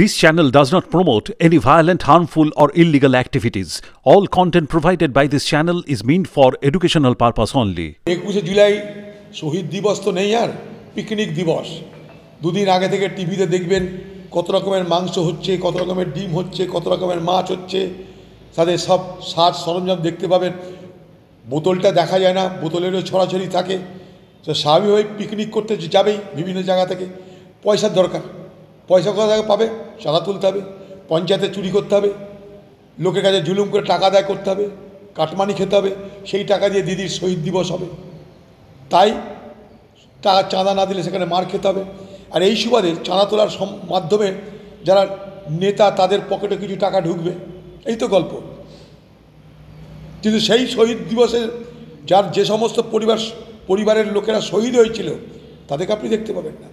This channel does not promote any violent, harmful, or illegal activities. All content provided by this channel is meant for educational purpose only. 21 July শহীদ দিবস তো নেই আর picnic দিবস। দুদিন আগে থেকে টিভিতে দেখবেন কত রকমের মাংস হচ্ছে, কত রকমের ডিম হচ্ছে, কত রকমের মাছ হচ্ছে, তাদের সব সাজ সরঞ্জাম দেখতে পাবেন। বোতলটা দেখা যায় না, বোতলেরও ছড়াছড়ি থাকে। তো স্বাভাবিকভাবে পিকনিক করতে যাবেই বিভিন্ন জায়গা থেকে। পয়সার দরকার, পয়সা কোথা থেকে পাবে? চাঁদা তুলতে হবে, পঞ্চায়েতে চুরি করতে হবে, লোকের কাছে জুলুম করে টাকা আদায় করতে হবে, কাটমানি খেতে হবে, সেই টাকা দিয়ে দিদির শহীদ দিবস হবে। তাই টাকা চাঁদা না দিলে সেখানে মার খেতে হবে। আর এই সুবাদে চাঁদা তোলার মাধ্যমে যারা নেতা তাদের পকেটে কিছু টাকা ঢুকবে, এই তো গল্প। কিন্তু সেই শহীদ দিবসে যার যে সমস্ত পরিবারের লোকেরা শহীদ হয়েছিল তাদেরকে আপনি দেখতে পাবেন না।